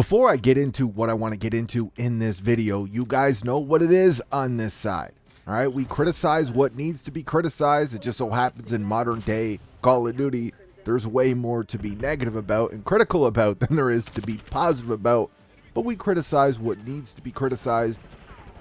Before I get into what I want to get into in this video, you guys know what it is on this side. All right, we criticize what needs to be criticized. It just so happens in modern day Call of Duty, there's way more to be negative about and critical about than there is to be positive about. But we criticize what needs to be criticized.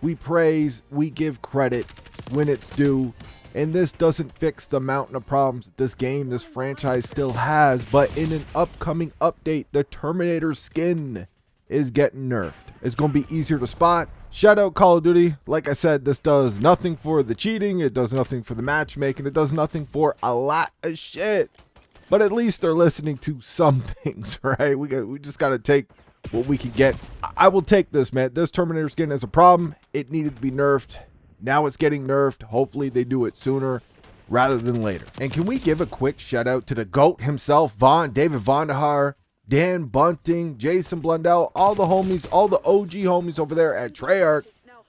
We praise, we give credit when it's due. And this doesn't fix the mountain of problems that this game, this franchise still has. But in an upcoming update, the Terminator skin is getting nerfed. It's going to be easier to spot. Shout out Call of Duty. Like I said, this does nothing for the cheating. It does nothing for the matchmaking. It does nothing for a lot of shit. But at least they're listening to some things, right? We just got to take what we can get. I will take this, man. This Terminator skin is a problem. It needed to be nerfed. Now it's getting nerfed. Hopefully they do it sooner rather than later. And can we give a quick shout out to the GOAT himself, David Vonderhaar, Dan Bunting, Jason Blundell, all the homies, all the OG homies over there at Treyarch.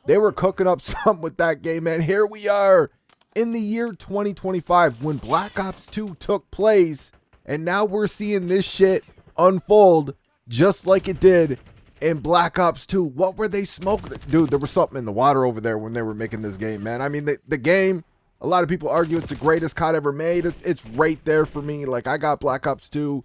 They were cooking up something with that game, man. Here we are in the year 2025 when Black Ops 2 took place. And now we're seeing this shit unfold just like it did in Black Ops 2. What were they smoking? Dude, there was something in the water over there when they were making this game, man. I mean, the game, a lot of people argue it's the greatest COD ever made. It's right there for me. Like, I got Black Ops 2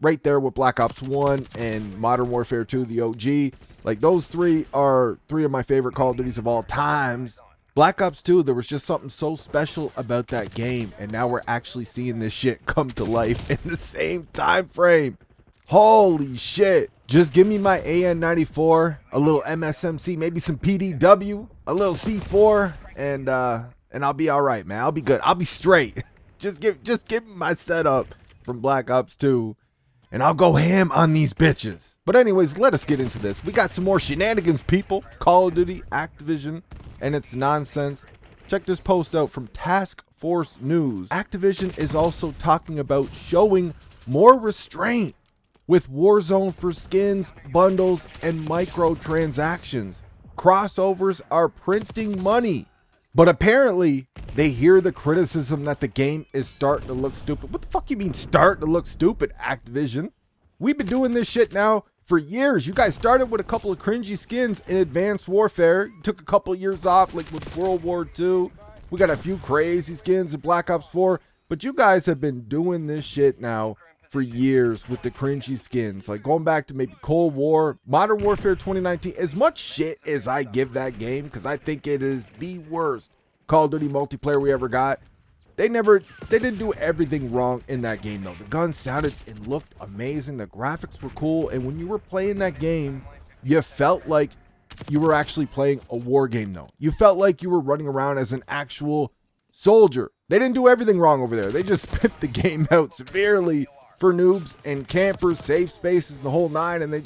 right there with Black Ops 1 and Modern Warfare 2, the OG. Like, those three are three of my favorite Call of Duties of all times. Black Ops 2, there was just something so special about that game. And now we're actually seeing this shit come to life in the same time frame. Holy shit. Just give me my AN94, a little MSMC, maybe some PDW, a little C4, and I'll be all right, man. I'll be good. I'll be straight. Just give me my setup from Black Ops 2, and I'll go ham on these bitches. But anyways, let us get into this. We got some more shenanigans, people. Call of Duty, Activision, and its nonsense. Check this post out from Task Force News. Activision is also talking about showing more restraint with Warzone for skins, bundles, and microtransactions. Crossovers are printing money. But apparently, they hear the criticism that the game is starting to look stupid. What the fuck you mean starting to look stupid, Activision? We've been doing this shit now for years. You guys started with a couple of cringy skins in Advanced Warfare. You took a couple of years off, like with World War II. We got a few crazy skins in Black Ops 4. But you guys have been doing this shit now for years with the cringy skins, like going back to maybe Cold War, Modern Warfare 2019. As much shit as I give that game, because I think it is the worst Call of Duty multiplayer we ever got, they didn't do everything wrong in that game though. The guns sounded and looked amazing, the graphics were cool, and when you were playing that game, you felt like you were actually playing a war game though. You felt like you were running around as an actual soldier. They didn't do everything wrong over there. They just spit the game out severely for noobs and campers, safe spaces, the whole nine, and they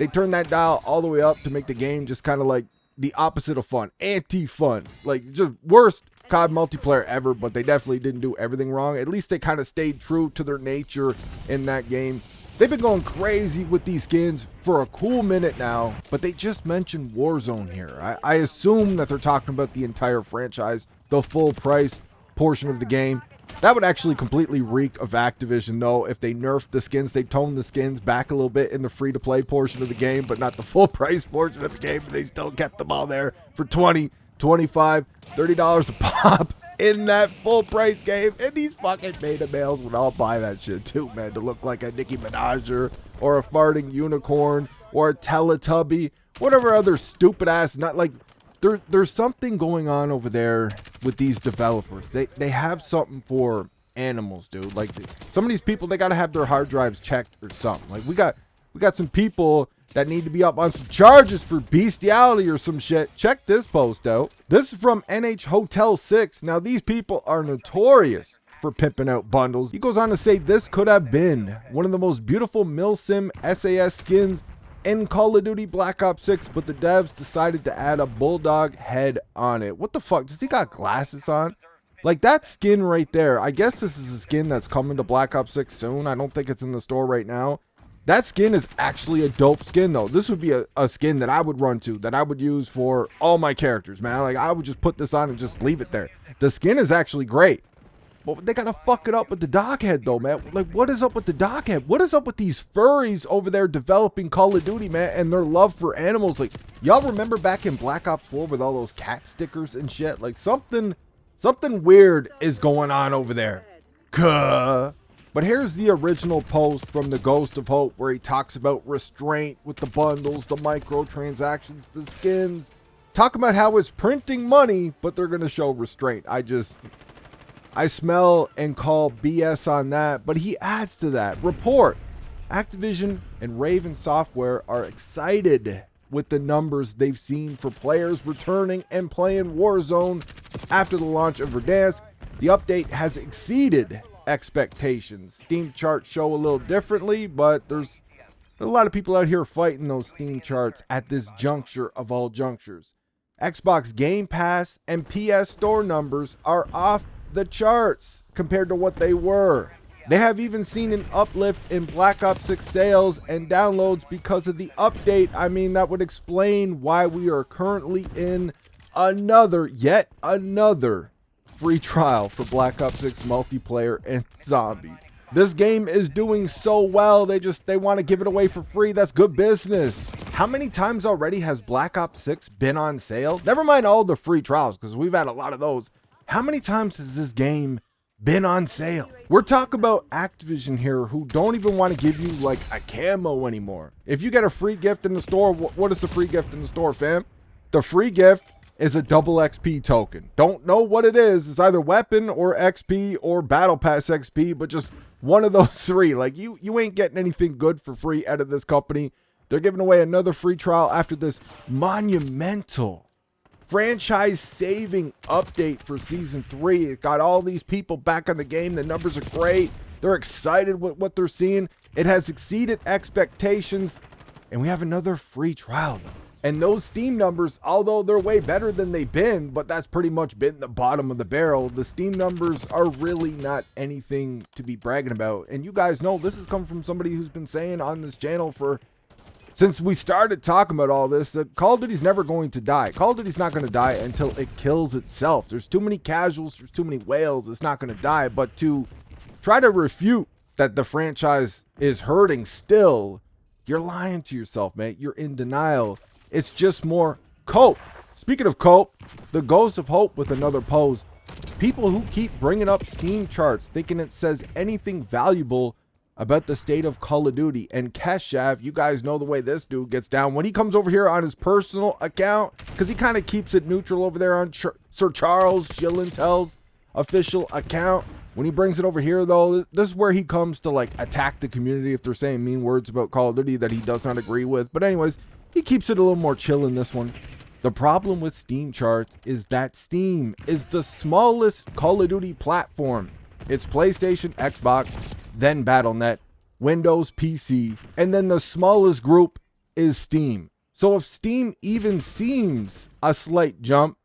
turned that dial all the way up to make the game just kind of like the opposite of fun, anti-fun, like just worst COD multiplayer ever. But they definitely didn't do everything wrong. At least they kind of stayed true to their nature in that game. They've been going crazy with these skins for a cool minute now, but they just mentioned Warzone here. I assume that they're talking about the entire franchise, the full price portion of the game. That would actually completely reek of Activision, though, if they nerfed the skins. They toned the skins back a little bit in the free-to-play portion of the game, but not the full-price portion of the game. They still kept them all there for $20, $25, $30 a pop in that full-price game. And these fucking beta males would all buy that shit, too, man, to look like a Nicki Minaj or a farting unicorn or a Teletubby, whatever other stupid-ass, not like... There's something going on over there with these developers. They have something for animals, dude. Like some of these people, they gotta have their hard drives checked or something. Like we got some people that need to be up on some charges for bestiality or some shit. Check this post out. This is from NH Hotel 6. Now these people are notorious for pimping out bundles. He goes on to say this could have been one of the most beautiful Milsim SAS skins in Call of Duty Black Ops 6, but the devs decided to add a bulldog head on it. What the fuck? Does he got glasses on? Like that skin right there. I guess this is a skin that's coming to Black Ops 6 soon. I don't think it's in the store right now. That skin is actually a dope skin though. This would be a skin that I would run to, that I would use for all my characters, man. Like I would just put this on and just leave it there. The skin is actually great. But they gotta fuck it up with the Doghead though, man. Like, what is up with the Doghead? What is up with these furries over there developing Call of Duty, man, and their love for animals? Like, y'all remember back in Black Ops 4 with all those cat stickers and shit? Like, something weird is going on over there. Cuh. But here's the original post from the Ghost of Hope where he talks about restraint with the bundles, the microtransactions, the skins. Talking about how it's printing money, but they're gonna show restraint. I smell and call BS on that, but he adds to that. Report, Activision and Raven Software are excited with the numbers they've seen for players returning and playing Warzone after the launch of Verdansk. The update has exceeded expectations. Steam charts show a little differently, but there's a lot of people out here fighting those Steam charts at this juncture of all junctures. Xbox Game Pass and PS Store numbers are off the charts compared to what they were. They have even seen an uplift in Black Ops 6 sales and downloads because of the update. I mean, that would explain why we are currently in yet another free trial for Black Ops 6 multiplayer and zombies. This game is doing so well, they want to give it away for free. That's good business. How many times already has Black Ops 6 been on sale? Never mind all the free trials, because we've had a lot of those. How many times has this game been on sale? We're talking about Activision here, who don't even want to give you like a camo anymore. If you get a free gift in the store, what is the free gift in the store, fam? The free gift is a double XP token. Don't know what it is. It's either weapon or XP or battle pass XP, but just one of those three. Like, you ain't getting anything good for free out of this company. They're giving away another free trial after this monumental franchise-saving update for Season 3. It got all these people back on the game. The numbers are great. They're excited with what they're seeing. It has exceeded expectations. And we have another free trial. And those Steam numbers, although they're way better than they've been, but that's pretty much been the bottom of the barrel, the Steam numbers are really not anything to be bragging about. And you guys know this has come from somebody who's been saying on this channel since we started talking about all this, that Call of Duty's never going to die. Call of Duty's not going to die until it kills itself. There's too many casuals, there's too many whales, it's not going to die. But to try to refute that the franchise is hurting still, you're lying to yourself, mate. You're in denial. It's just more cope. Speaking of cope, the Ghost of Hope with another post. People who keep bringing up Steam charts thinking it says anything valuable about the state of Call of Duty. And Keshav, you guys know the way this dude gets down. When he comes over here on his personal account, because he kind of keeps it neutral over there on Sir Charles Gillintel's official account. When he brings it over here, though, this is where he comes to, like, attack the community if they're saying mean words about Call of Duty that he does not agree with. But anyways, he keeps it a little more chill in this one. The problem with Steam charts is that Steam is the smallest Call of Duty platform. It's PlayStation, Xbox, then Battle.net, Windows, PC, and then the smallest group is Steam. So if Steam even seems a slight jump,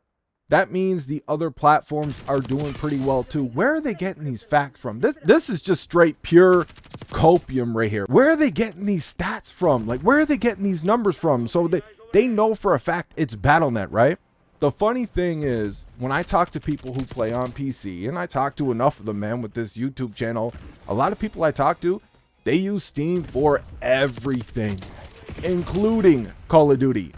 that means the other platforms are doing pretty well too. Where are they getting these facts from? This is just straight pure COPIUM right here. Where are they getting these stats from? Like, where are they getting these numbers from? So they know for a fact it's Battle.net, right? The funny thing is, when I talk to people who play on PC, and I talk to enough of them, man, with this YouTube channel, a lot of people I talk to, they use Steam for everything, including Call of Duty.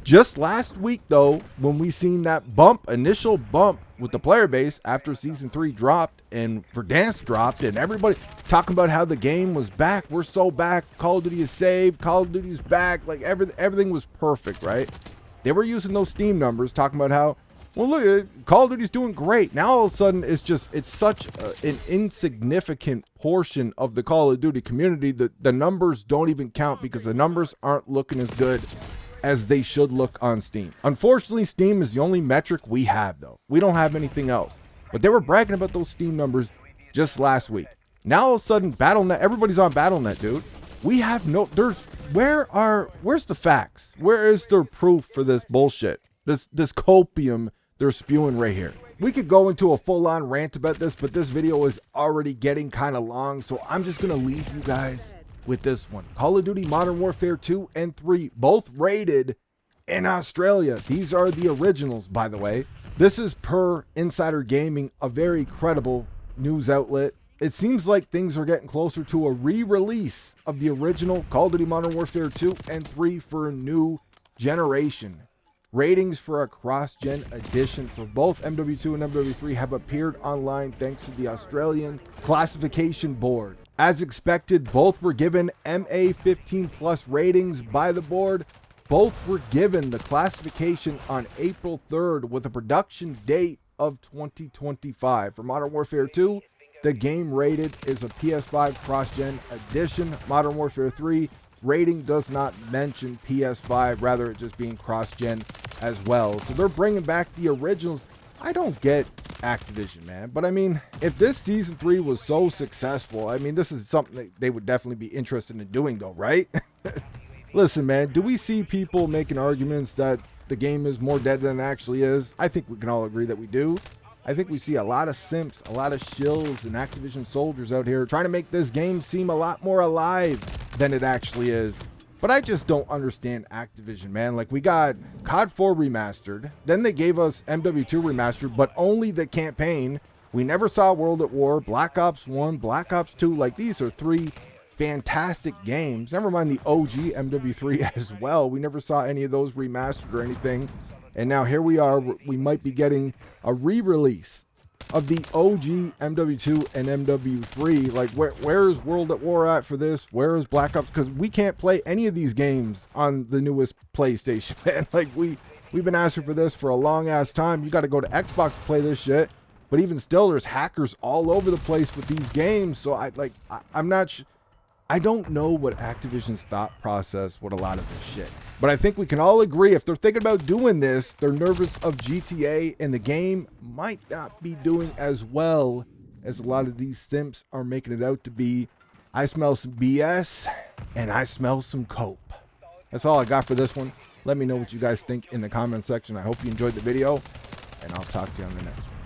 Just last week, though, when we seen that initial bump with the player base after Season 3 dropped and Verdansk dropped, and everybody talking about how the game was back. We're so back. Call of Duty is saved. Call of Duty is back. Like, everything was perfect, right? They were using those Steam numbers, talking about how, well, look, Call of Duty's doing great. Now all of a sudden, it's such an insignificant portion of the Call of Duty community that the numbers don't even count, because the numbers aren't looking as good as they should look on Steam. Unfortunately, Steam is the only metric we have, though. We don't have anything else. But they were bragging about those Steam numbers just last week. Now all of a sudden, Battle.net, everybody's on Battle.net, dude. We have where's the facts? Where is their proof for this bullshit? This copium they're spewing right here. We could go into a full-on rant about this, but this video is already getting kind of long, so I'm just gonna leave you guys with this one. Call of Duty Modern Warfare 2 and 3, both rated in Australia. These are the originals, by the way. This is per Insider Gaming, a very credible news outlet, it seems like things are getting closer to a re-release of the original Call of Duty Modern Warfare 2 and 3 for a new generation. Ratings for a cross-gen edition for both MW2 and MW3 have appeared online thanks to the Australian Classification Board. As expected, both were given MA15 plus ratings by the board. Both were given the classification on April 3rd with a production date of 2025. For Modern Warfare 2, the game rated is a PS5 cross-gen edition. Modern Warfare 3 rating does not mention PS5, rather it just being cross-gen as well. So they're bringing back the originals. I don't get Activision, man, but I mean, if this season 3 was so successful, I mean, this is something that they would definitely be interested in doing though, right? Listen, man, do we see people making arguments that the game is more dead than it actually is? I think we can all agree that we do. I think we see a lot of simps, a lot of shills and Activision soldiers out here trying to make this game seem a lot more alive than it actually is. But I just don't understand Activision, man. Like, we got COD 4 remastered, then they gave us MW2 remastered, but only the campaign. We never saw World at War, Black Ops 1, Black Ops 2. Like, these are 3 fantastic games. Never mind the OG MW3 as well. We never saw any of those remastered or anything. And now here we are. We might be getting a re-release of the OG MW2 and MW3. Like, where's World at War at for this? Where is Black Ops? Because we can't play any of these games on the newest PlayStation, man. Like, we've been asking for this for a long ass time. You got to go to Xbox to play this shit. But even still, there's hackers all over the place with these games. So I'm not I don't know what Activision's thought process with a lot of this shit. But I think we can all agree if they're thinking about doing this, they're nervous of GTA, and the game might not be doing as well as a lot of these simps are making it out to be. I smell some BS and I smell some cope. That's all I got for this one. Let me know what you guys think in the comment section. I hope you enjoyed the video, and I'll talk to you on the next one.